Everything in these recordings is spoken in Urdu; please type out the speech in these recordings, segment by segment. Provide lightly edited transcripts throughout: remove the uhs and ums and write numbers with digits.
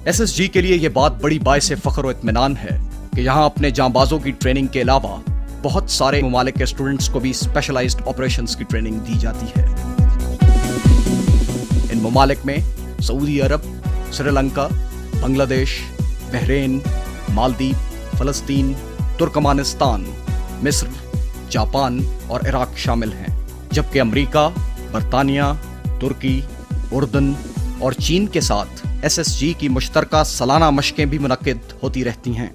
SSG کے لیے یہ بات بڑی باعث فخر و اطمینان ہے کہ یہاں اپنے جانبازوں کی ٹریننگ کے علاوہ بہت سارے ممالک کے اسٹوڈنٹس کو بھی اسپیشلائزڈ آپریشنز کی ٹریننگ دی جاتی ہے۔ ان ممالک میں سعودی عرب، سری لنکا، بنگلہ دیش، بحرین، مالدیپ، فلسطین، ترکمانستان، مصر، جاپان اور عراق شامل ہیں، جبکہ امریکہ، برطانیہ، ترکی، اردن اور چین کے ساتھ SSG کی مشترکہ سالانہ مشقیں بھی منعقد ہوتی رہتی ہیں۔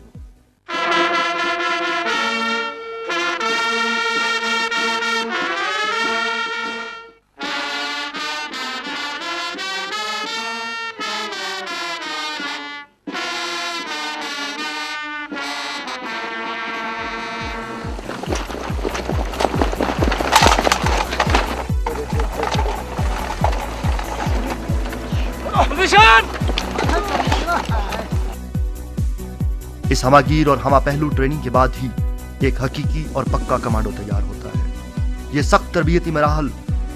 اس ہماگیر اور ہمہ پہلو ٹریننگ کے بعد ہی ایک حقیقی اور پکا کمانڈو تیار ہوتا ہے۔ یہ سخت تربیتی مراحل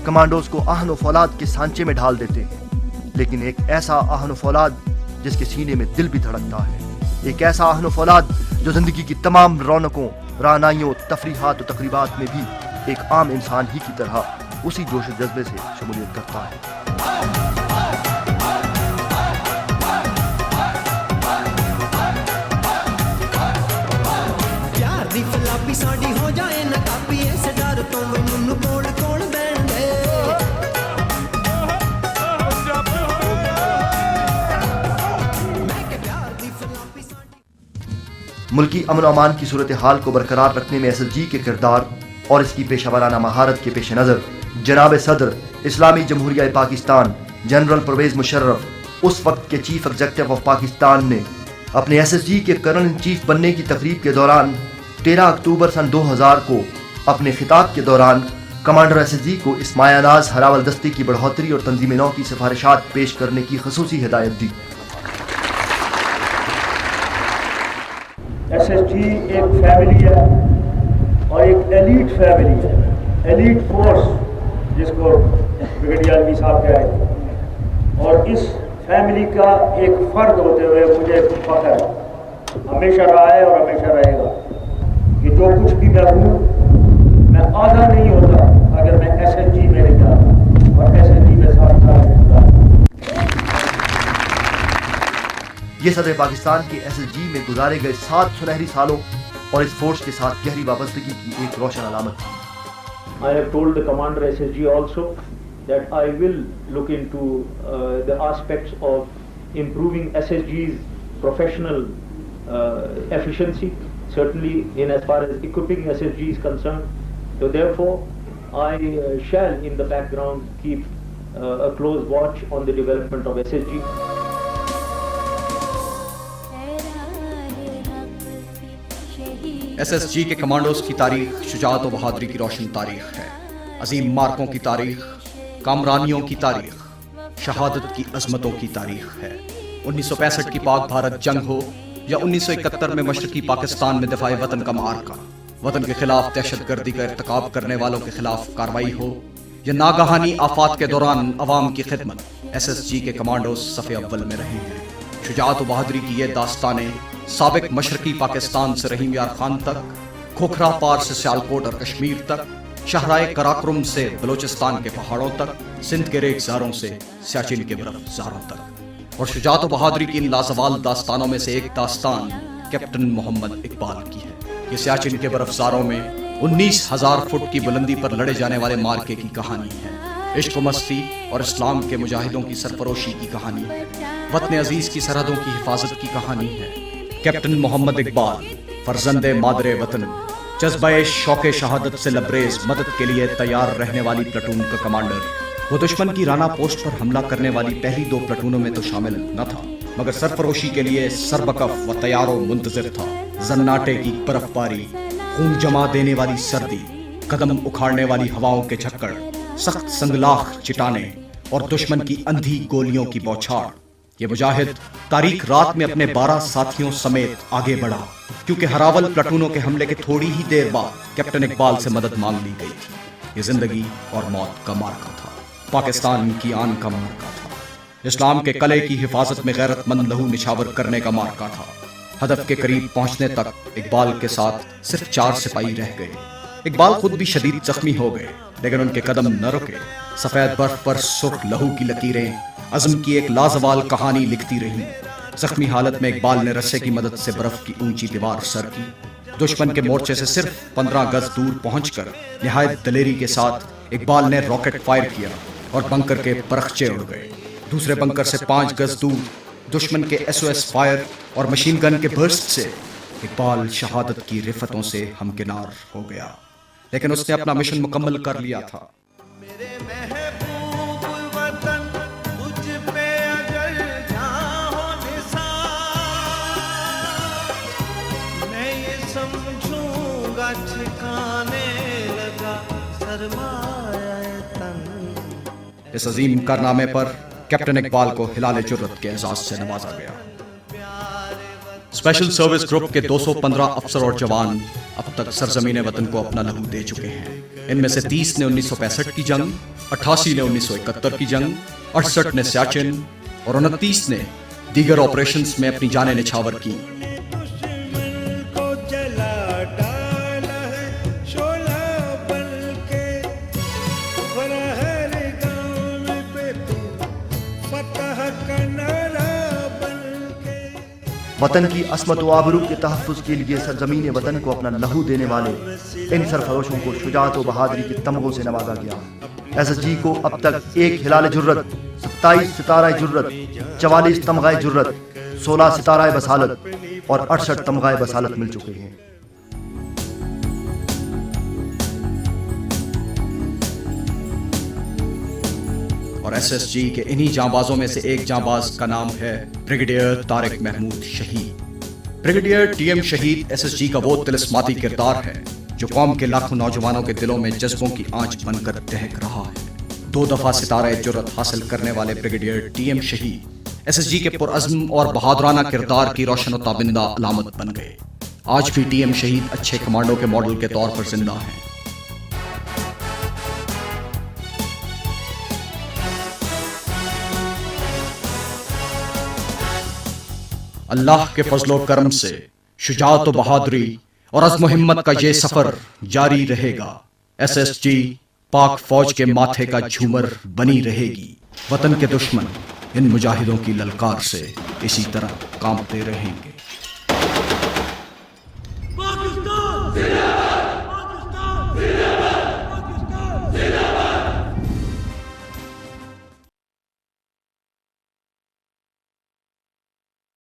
کمانڈوز کو آہن و فولاد کے سانچے میں ڈھال دیتے ہیں، لیکن ایک ایسا آہن و فولاد جس کے سینے میں دل بھی دھڑکتا ہے، ایک ایسا آہن و فولاد جو زندگی کی تمام رونقوں، رعنائیوں، تفریحات و تقریبات میں بھی ایک عام انسان ہی کی طرح اسی جوش و جذبے سے شمولیت کرتا ہے۔ ملکی امن و امان کی صورتحال کو برقرار رکھنے میں SSG کے کردار اور اس کی پیشہ ورانہ مہارت کے پیش نظر جناب صدر اسلامی جمہوریہ پاکستان جنرل پرویز مشرف اس وقت کے چیف ایگزیکٹو آف پاکستان نے اپنے SSG کے کرنل ان چیف بننے کی تقریب کے دوران 13 اکتوبر سن 2000 کو اپنے خطاب کے دوران کمانڈر SSG کو اس مایہ ناز ہراول دستے کی بڑھوتری اور تنظیم نو کی سفارشات پیش کرنے کی خصوصی ہدایت دی۔ SSG ایک فیملی ہے اور ایک ایلیٹ فیملی ہے، ایلیٹ فورس جس کو برگیڈیئر عالمی صاحب کہے، اور اس فیملی کا ایک فرد ہوتے ہوئے مجھے فخر ہے، ہمیشہ رہا ہے اور ہمیشہ رہے گا کہ جو کچھ بھی میں ہوں میں آدھا نہیں ہوتا اگر میں SSG میں نہیں جاتا اور SSG میں ساتھ رہتا۔ یہ صدر پاکستان کے SSG میں گزارے گئے 7 سنہری سالوں اور اس فورس کے ساتھ گہری وابستگی کی ایک روشن علامت تھی۔ I have told the commander SSG also that I will look into the aspects of improving SSG's professional efficiency, certainly in as far as equipping SSG is concerned. So therefore, I shall in the background keep a close watch on the development of SSG. SSG کے کمانڈوز کی تاریخ شجاعت و بہادری کی روشن تاریخ ہے، عظیم مارکوں کی تاریخ، کامرانیوں کی تاریخ، شہادت کی عظمتوں کی تاریخ ہے۔ 1965 کی پاک بھارت جنگ ہو یا 1971 میں مشرقی پاکستان میں دفاع وطن کا معرکہ، وطن کے خلاف دہشت گردی کا ارتکاب کرنے والوں کے خلاف کارروائی ہو یا ناگہانی آفات کے دوران عوام کی خدمت، SSG کے کمانڈوز صف اول میں رہے ہیں۔ شجاعت و بہادری کی یہ داستانیں سابق مشرقی پاکستان سے رحیم یار خان تک، کھوکھرا پار سے سیالکوٹ اور کشمیر تک، شاہراہ کراکرم سے بلوچستان کے پہاڑوں تک، سندھ کے ریگزاروں سے سیاچن کے برف زاروں تک۔ اور شجاعت و بہادری کی ان لازوال داستانوں میں سے ایک داستان کیپٹن محمد اقبال کی ہے۔ یہ سیاچن کے برف زاروں میں 19,000 فٹ کی بلندی پر لڑے جانے والے مارکے کی کہانی ہے، عشق و مستی اور اسلام کے مجاہدوں کی سرفروشی کی کہانی ہے، وطن عزیز کی سرحدوں کی حفاظت کی کہانی ہے۔ کیپٹن محمد اقبال فرزند مادر وطن، جذبہ شوق شہادت سے لبریز، مدد کے لیے تیار رہنے والی پلٹون کا کمانڈر، وہ دشمن کی رانا پوسٹ پر حملہ کرنے والی پہلی 2 پلٹونوں میں تو شامل نہ تھا، مگر سرفروشی کے لیے سربکف و تیار و منتظر تھا۔ زناٹے کی برف باری، خون جما دینے والی سردی، قدم اکھاڑنے والی ہواؤں کے جھکڑ، سخت سنگلاخ چٹانیں اور دشمن کی اندھی گولیوں کی بوچھاڑ، یہ مجاہد تاریخ رات میں اپنے 12 ساتھیوں سمیت آگے بڑھا، کیونکہ ہراول پلٹونوں کے حملے کے تھوڑی ہی دیر بعد کیپٹن اقبال سے مدد مانگ لی گئی تھی۔ یہ زندگی اور موت کا معرکہ تھا، پاکستان کی آن کا معرکہ تھا۔ اسلام کے قلعے کی حفاظت میں غیرت مند لہو نچھاور کرنے کا معرکہ تھا۔ ہدف کے قریب پہنچنے تک اقبال کے ساتھ صرف 4 سپاہی رہ گئے۔ اقبال خود بھی شدید زخمی ہو گئے، لیکن ان کے قدم نہ رکے۔ سفید برف پر سرخ لہو کی لکیریں عزم کی ایک لازوال کہانی لکھتی رہیں۔ زخمی حالت میں اقبال نے رسے کی مدد سے برف کی اونچی دیوار سر کی۔ دشمن کے مورچے سے صرف 15 گز دور پہنچ کر نہایت دلیری کے ساتھ اقبال نے راکٹ فائر کیا اور بنکر کے پرخچے اڑ گئے۔ دوسرے بنکر سے 5 گز دور دشمن کے SOS فائر اور مشین گن کے برسٹ سے اقبال شہادت کی رفتوں سے ہمکنار ہو گیا، لیکن اس نے اپنا مشن مکمل کر لیا تھا۔ میرے محبوب وطن تجھ پہ اگر جہاں ہو نثار، میں یہ سمجھوں گا ٹھکانے لگا سرمایہ تن۔ اس عظیم کارنامے پر کیپٹن اقبال کو ہلال جرت کے اعزاز سے نوازا گیا۔ اسپیشل سروس گروپ کے 215 افسر اور جوان اب تک سرزمین وطن کو اپنا لہو دے چکے ہیں۔ ان میں سے 30 نے 1965 کی جنگ، 88 نے 1971 کی جنگ، 68 نے سیاچن اور 29 نے دیگر آپریشنز میں اپنی جانیں نچھاور کی۔ دشمن کو جلا ڈالا ہے شعلہ بن کے، ہر گام پہ تو فتح کا نعرہ بن کے۔ وطن کی عصمت و آبرو کے تحفظ کے لیے سرزمین وطن کو اپنا لہو دینے والے ان سرفروشوں کو شجاعت و بہادری کے تمغوں سے نوازا گیا۔ SSG کو اب تک 1 ہلال جرت، 27 ستارہ جرت، 44 تمغہ جرت، 16 ستارہ بصالت اور 68 تمغہ بصالت مل چکے ہیں۔ اور SSG کے انہی جانبازوں میں سے ایک جانباز کا نام ہے بریگیڈیئر طارق محمود شہید۔ بریگیڈیئر TM شہید SSG کا وہ طلسماتی کردار ہے جو قوم کے لاکھوں نوجوانوں کے دلوں میں جذبوں کی آنچ بن کر دہک رہا ہے۔ 2 دفعہ ستارہ جرت حاصل کرنے والے بریگیڈیئر TM شہید SSG کے پرعزم اور بہادرانہ کردار کی روشن و تابندہ علامت بن گئے۔ آج بھی TM شہید اچھے کمانڈو کے ماڈل کے طور پر زندہ ہیں۔ اللہ کے فضل و کرم سے شجاعت و بہادری اور عزم و ہمت کا یہ سفر جاری رہے گا۔ SSG پاک فوج کے ماتھے کا جھومر بنی رہے گی۔ وطن کے دشمن ان مجاہدوں کی للکار سے اسی طرح کانپتے رہیں گے۔